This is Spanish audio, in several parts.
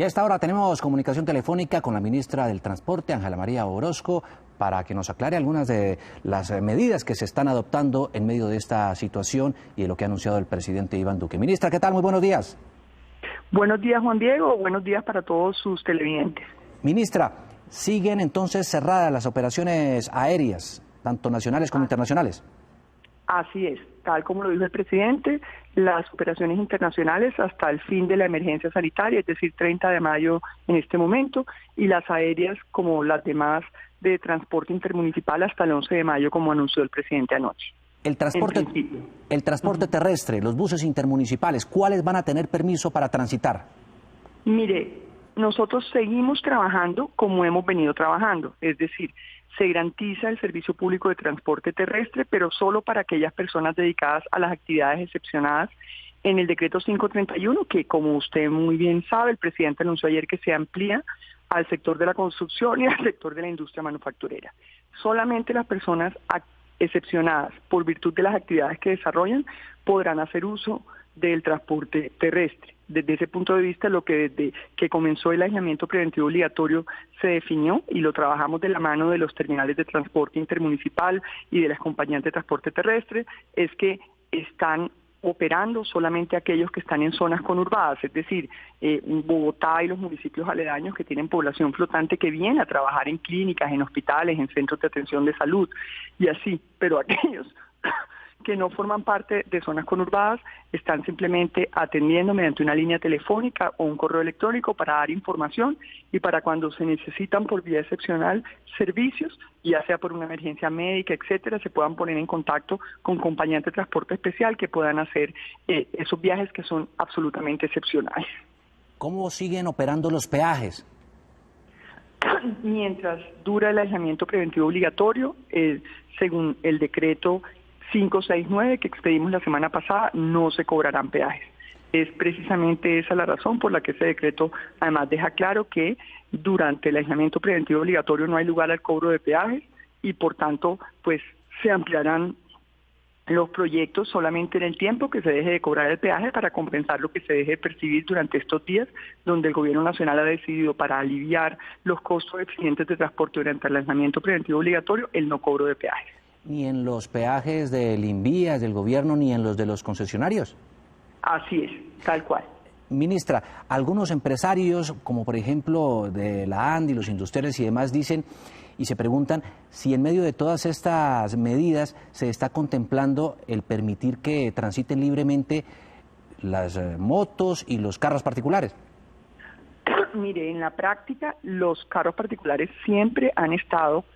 Y a esta hora tenemos comunicación telefónica con la ministra del Transporte, Ángela María Orozco, para que nos aclare algunas de las medidas que se están adoptando en medio de esta situación y de lo que ha anunciado el presidente Iván Duque. Ministra, ¿qué tal? Muy buenos días. Buenos días, Juan Diego. Buenos días para todos sus televidentes. Ministra, ¿siguen entonces cerradas las operaciones aéreas, tanto nacionales como internacionales? Así es, tal como lo dijo el presidente, las operaciones internacionales hasta el fin de la emergencia sanitaria, es decir, 30 de mayo en este momento, y las aéreas como las demás de transporte intermunicipal hasta el 11 de mayo, como anunció el presidente anoche. El transporte terrestre, los buses intermunicipales, ¿cuáles van a tener permiso para transitar? Mire, nosotros seguimos trabajando como hemos venido trabajando, es decir, se garantiza el servicio público de transporte terrestre, pero solo para aquellas personas dedicadas a las actividades excepcionadas en el decreto 531, que como usted muy bien sabe, el presidente anunció ayer que se amplía al sector de la construcción y al sector de la industria manufacturera. Solamente las personas excepcionadas por virtud de las actividades que desarrollan podrán hacer uso del transporte terrestre. Desde ese punto de vista, lo que desde que comenzó el aislamiento preventivo obligatorio se definió y lo trabajamos de la mano de los terminales de transporte intermunicipal y de las compañías de transporte terrestre, es que están operando solamente aquellos que están en zonas conurbadas, es decir, Bogotá y los municipios aledaños que tienen población flotante que viene a trabajar en clínicas, en hospitales, en centros de atención de salud y así, pero aquellos que no forman parte de zonas conurbadas están simplemente atendiendo mediante una línea telefónica o un correo electrónico para dar información y para cuando se necesitan por vía excepcional servicios, ya sea por una emergencia médica, etcétera, se puedan poner en contacto con compañías de transporte especial que puedan hacer esos viajes que son absolutamente excepcionales. ¿Cómo siguen operando los peajes? Mientras dura el aislamiento preventivo obligatorio, según el decreto 569 que expedimos la semana pasada, no se cobrarán peajes. Es precisamente esa la razón por la que ese decreto además deja claro que durante el aislamiento preventivo obligatorio no hay lugar al cobro de peajes y por tanto pues se ampliarán los proyectos solamente en el tiempo que se deje de cobrar el peaje para compensar lo que se deje de percibir durante estos días donde el gobierno nacional ha decidido para aliviar los costos eficientes de transporte durante el aislamiento preventivo obligatorio el no cobro de peajes. ¿Ni en los peajes del Invías, del gobierno, ni en los de los concesionarios? Así es, tal cual. Ministra, algunos empresarios, como por ejemplo de la ANDI, los industriales y demás, dicen y se preguntan si en medio de todas estas medidas se está contemplando el permitir que transiten libremente las motos y los carros particulares. Mire, en la práctica los carros particulares siempre han estado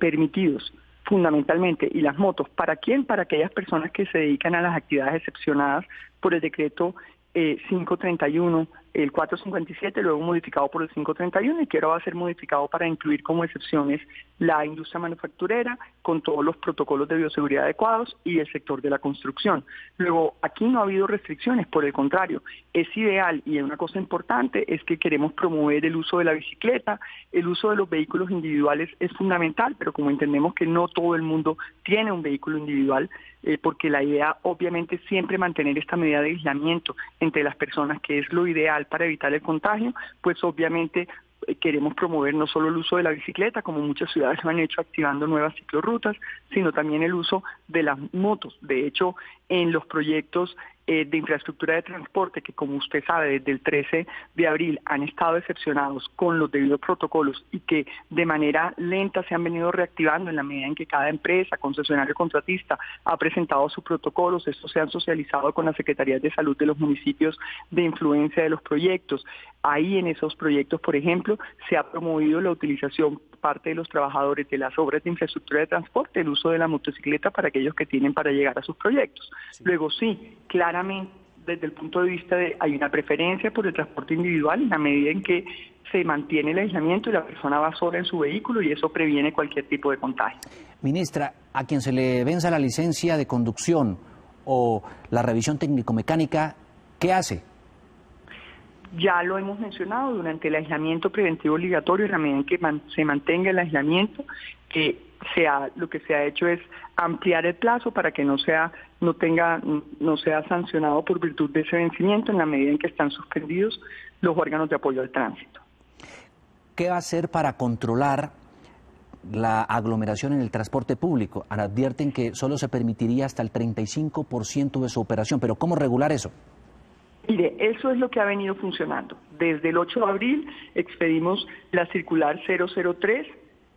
permitidos, fundamentalmente, y las motos, ¿para quién? Para aquellas personas que se dedican a las actividades excepcionadas por el decreto 531, el 457, luego modificado por el 531 y que ahora va a ser modificado para incluir como excepciones la industria manufacturera con todos los protocolos de bioseguridad adecuados y el sector de la construcción. Luego, aquí no ha habido restricciones, por el contrario, es ideal y una cosa importante es que queremos promover el uso de la bicicleta, el uso de los vehículos individuales es fundamental, pero como entendemos que no todo el mundo tiene un vehículo individual, porque la idea obviamente es siempre mantener esta medida de aislamiento entre las personas, que es lo ideal para evitar el contagio, pues obviamente queremos promover no solo el uso de la bicicleta, como muchas ciudades lo han hecho activando nuevas ciclorrutas, sino también el uso de las motos. De hecho, en los proyectos de infraestructura de transporte, que como usted sabe, desde el 13 de abril han estado excepcionados con los debidos protocolos y que de manera lenta se han venido reactivando en la medida en que cada empresa, concesionario, contratista ha presentado sus protocolos. Estos se han socializado con las secretarías de salud de los municipios de influencia de los proyectos. Ahí en esos proyectos, por ejemplo, se ha promovido la utilización por parte de los trabajadores de las obras de infraestructura de transporte, el uso de la motocicleta para aquellos que tienen para llegar a sus proyectos. Sí. Luego sí, claramente desde el punto de vista de hay una preferencia por el transporte individual en la medida en que se mantiene el aislamiento y la persona va sola en su vehículo y eso previene cualquier tipo de contagio. Ministra, a quien se le venza la licencia de conducción o la revisión técnico-mecánica, ¿qué hace? Ya lo hemos mencionado, durante el aislamiento preventivo obligatorio, en la medida en que se mantenga el aislamiento, lo que se ha hecho es ampliar el plazo para que no sea sancionado por virtud de ese vencimiento en la medida en que están suspendidos los órganos de apoyo al tránsito. ¿Qué va a hacer para controlar la aglomeración en el transporte público? Advierten que solo se permitiría hasta el 35% de su operación, pero ¿cómo regular eso? Mire, eso es lo que ha venido funcionando. Desde el 8 de abril expedimos la circular 003,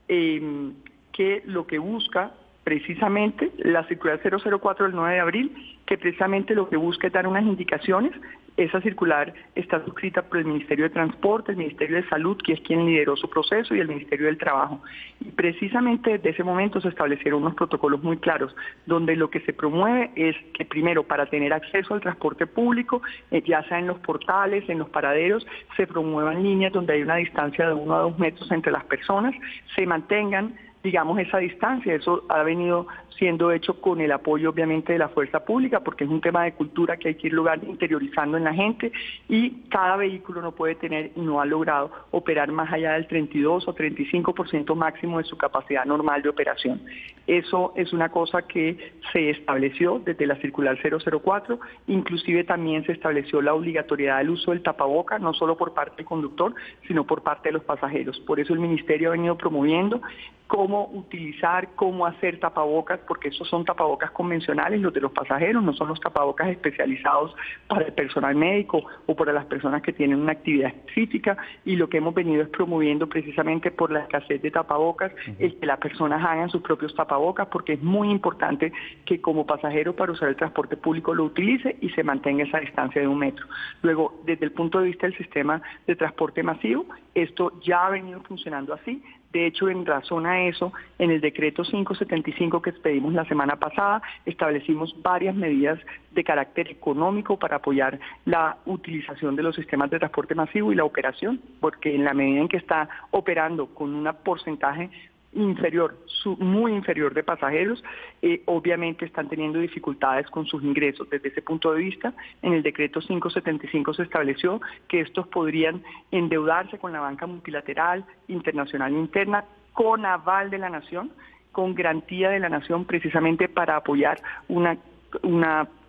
que lo que busca precisamente, la circular 004 del 9 de abril, que precisamente lo que busca es dar unas indicaciones. Esa circular está suscrita por el Ministerio de Transporte, el Ministerio de Salud, que es quien lideró su proceso, y el Ministerio del Trabajo. Y precisamente desde ese momento se establecieron unos protocolos muy claros, donde lo que se promueve es que primero, para tener acceso al transporte público, ya sea en los portales, en los paraderos, se promuevan líneas donde hay una distancia de 1 a 2 metros entre las personas, se mantengan, digamos, esa distancia. Eso ha venido siendo hecho con el apoyo obviamente de la fuerza pública, porque es un tema de cultura que hay que ir interiorizando en la gente, y cada vehículo no puede tener y no ha logrado operar más allá del 32 o 35% máximo de su capacidad normal de operación. Eso es una cosa que se estableció desde la circular 004, inclusive también se estableció la obligatoriedad del uso del tapaboca, no solo por parte del conductor, sino por parte de los pasajeros. Por eso el Ministerio ha venido promoviendo cómo utilizar, cómo hacer tapabocas, porque esos son tapabocas convencionales, los de los pasajeros, no son los tapabocas especializados para el personal médico o para las personas que tienen una actividad específica, y lo que hemos venido es promoviendo precisamente por la escasez de tapabocas, el que las personas hagan sus propios tapabocas, porque es muy importante que como pasajero para usar el transporte público lo utilice y se mantenga esa distancia de 1 metro. Luego, desde el punto de vista del sistema de transporte masivo, esto ya ha venido funcionando así. De hecho, en razón a eso, en el decreto 575 que expedimos la semana pasada, establecimos varias medidas de carácter económico para apoyar la utilización de los sistemas de transporte masivo y la operación, porque en la medida en que está operando con un porcentaje inferior, muy inferior de pasajeros, obviamente están teniendo dificultades con sus ingresos. Desde ese punto de vista, en el decreto 575 se estableció que estos podrían endeudarse con la banca multilateral, internacional e interna, con aval de la nación, con garantía de la nación, precisamente para apoyar un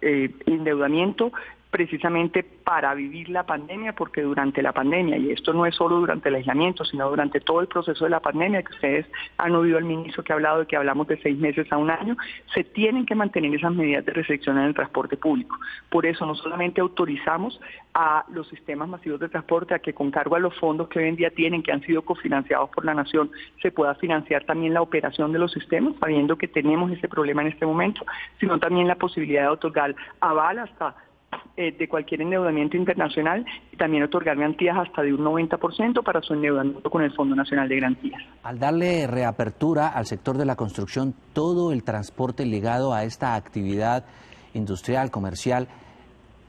endeudamiento precisamente para vivir la pandemia, porque durante la pandemia, y esto no es solo durante el aislamiento, sino durante todo el proceso de la pandemia, que ustedes han oído al ministro que ha hablado de que hablamos de 6 meses a 1 año, se tienen que mantener esas medidas de restricción en el transporte público. Por eso no solamente autorizamos a los sistemas masivos de transporte a que, con cargo a los fondos que hoy en día tienen, que han sido cofinanciados por la nación, se pueda financiar también la operación de los sistemas, sabiendo que tenemos ese problema en este momento, sino también la posibilidad de otorgar aval hasta de cualquier endeudamiento internacional, y también otorgar garantías hasta de un 90% para su endeudamiento con el Fondo Nacional de Garantías. Al darle reapertura al sector de la construcción, todo el transporte ligado a esta actividad industrial, comercial,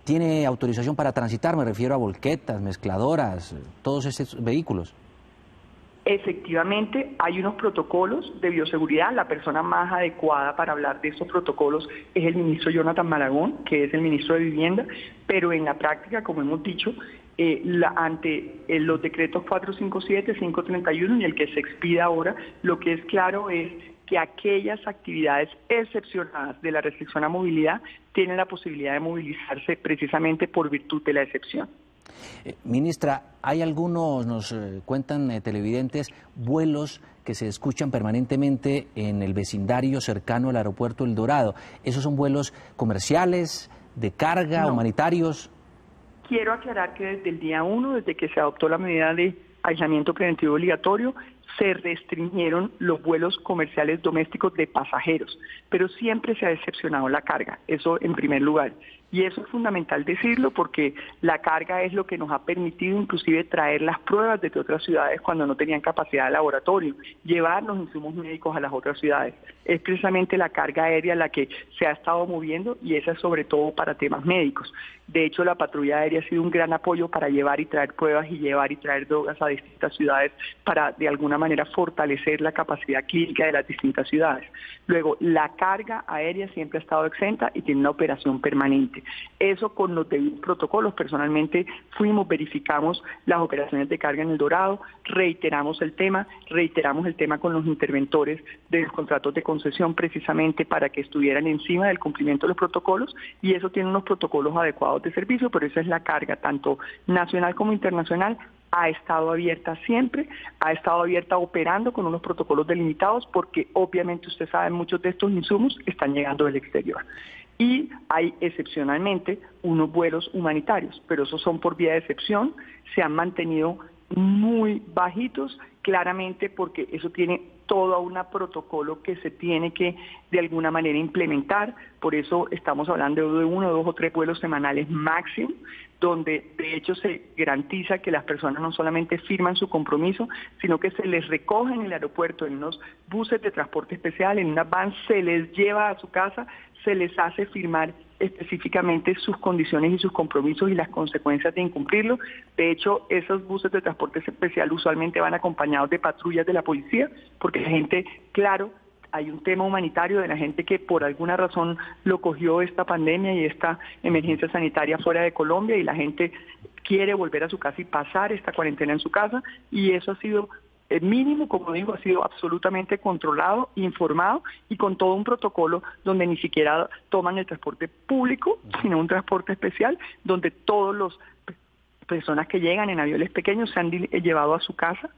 ¿tiene autorización para transitar? Me refiero a volquetas, mezcladoras, todos esos vehículos. Efectivamente, hay unos protocolos de bioseguridad. La persona más adecuada para hablar de estos protocolos es el ministro Jonathan Maragón, que es el ministro de Vivienda, pero en la práctica, como hemos dicho, ante los decretos 457, 531 y el que se expide ahora, lo que es claro es que aquellas actividades excepcionadas de la restricción a movilidad tienen la posibilidad de movilizarse precisamente por virtud de la excepción. Ministra, hay algunos, nos cuentan televidentes, vuelos que se escuchan permanentemente en el vecindario cercano al aeropuerto El Dorado. ¿Esos son vuelos comerciales, de carga, no, humanitarios? Quiero aclarar que desde el día 1, desde que se adoptó la medida de aislamiento preventivo obligatorio, se restringieron los vuelos comerciales domésticos de pasajeros, pero siempre se ha excepcionado la carga, eso en primer lugar. Y eso es fundamental decirlo, porque la carga es lo que nos ha permitido inclusive traer las pruebas desde otras ciudades cuando no tenían capacidad de laboratorio, llevar los insumos médicos a las otras ciudades. Es precisamente la carga aérea la que se ha estado moviendo, y esa es sobre todo para temas médicos. De hecho, la patrulla aérea ha sido un gran apoyo para llevar y traer pruebas y llevar y traer drogas a distintas ciudades para de alguna alguna manera fortalecer la capacidad clínica de las distintas ciudades. Luego, la carga aérea siempre ha estado exenta y tiene una operación permanente. Eso con los debidos protocolos. Personalmente verificamos las operaciones de carga en El Dorado, reiteramos el tema con los interventores de los contratos de concesión precisamente para que estuvieran encima del cumplimiento de los protocolos, y eso tiene unos protocolos adecuados de servicio, pero esa es la carga, tanto nacional como internacional, ha estado abierta siempre, ha estado abierta operando con unos protocolos delimitados, porque obviamente usted sabe, muchos de estos insumos están llegando del exterior. Y hay excepcionalmente unos vuelos humanitarios, pero esos son por vía de excepción, se han mantenido muy bajitos, claramente porque eso tiene todo un protocolo que se tiene que de alguna manera implementar. Por eso estamos hablando de 1, 2 o 3 vuelos semanales máximo, donde de hecho se garantiza que las personas no solamente firman su compromiso, sino que se les recoge en el aeropuerto en unos buses de transporte especial, en una van, se les lleva a su casa, se les hace firmar específicamente sus condiciones y sus compromisos y las consecuencias de incumplirlo. De hecho, esos buses de transporte especial usualmente van acompañados de patrullas de la policía, porque la gente, claro, hay un tema humanitario de la gente que por alguna razón lo cogió esta pandemia y esta emergencia sanitaria fuera de Colombia, y la gente quiere volver a su casa y pasar esta cuarentena en su casa, y eso ha sido el mínimo, como digo, ha sido absolutamente controlado, informado y con todo un protocolo donde ni siquiera toman el transporte público, sino un transporte especial, donde todas las personas que llegan en aviones pequeños se han llevado a su casa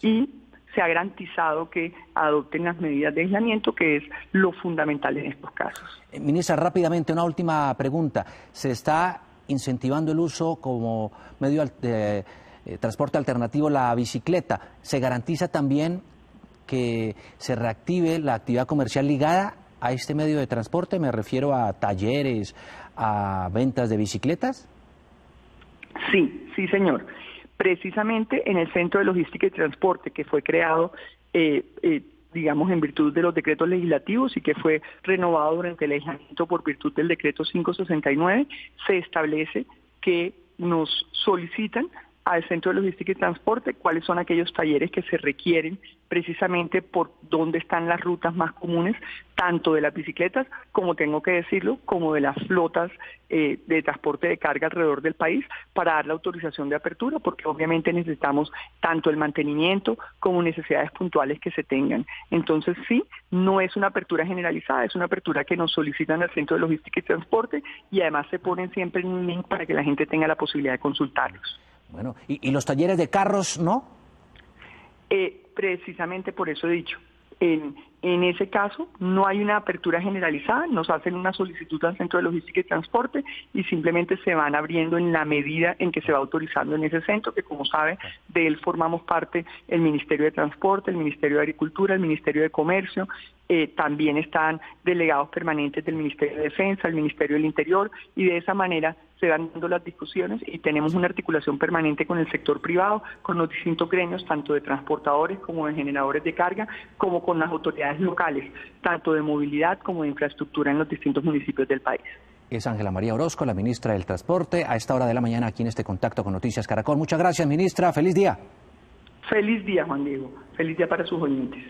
y se ha garantizado que adopten las medidas de aislamiento, que es lo fundamental en estos casos. Ministra, rápidamente, una última pregunta. ¿Se está incentivando el uso como medio de transporte alternativo la bicicleta? ¿Se garantiza también que se reactive la actividad comercial ligada a este medio de transporte? Me refiero a talleres, a ventas de bicicletas. Sí, señor. Precisamente en el Centro de Logística y Transporte, que fue creado, digamos, en virtud de los decretos legislativos y que fue renovado durante el aislamiento por virtud del decreto 569, se establece que nos solicitan al Centro de Logística y Transporte cuáles son aquellos talleres que se requieren precisamente por dónde están las rutas más comunes, tanto de las bicicletas, como tengo que decirlo, como de las flotas de transporte de carga alrededor del país, para dar la autorización de apertura, porque obviamente necesitamos tanto el mantenimiento como necesidades puntuales que se tengan. Entonces sí, no es una apertura generalizada, es una apertura que nos solicitan al Centro de Logística y Transporte, y además se ponen siempre en un link para que la gente tenga la posibilidad de consultarlos. Bueno, ¿y los talleres de carros no? Precisamente por eso he dicho, en ese caso no hay una apertura generalizada, nos hacen una solicitud al Centro de Logística y Transporte y simplemente se van abriendo en la medida en que se va autorizando en ese centro, que como sabe, de él formamos parte el Ministerio de Transporte, el Ministerio de Agricultura, el Ministerio de Comercio, también están delegados permanentes del Ministerio de Defensa, el Ministerio del Interior, y de esa manera se van dando las discusiones y tenemos una articulación permanente con el sector privado, con los distintos gremios, tanto de transportadores como de generadores de carga, como con las autoridades locales, tanto de movilidad como de infraestructura en los distintos municipios del país. Es Ángela María Orozco, la ministra del Transporte, a esta hora de la mañana aquí en este Contacto con Noticias Caracol. Muchas gracias, ministra. Feliz día. Feliz día, Juan Diego. Feliz día para sus oyentes.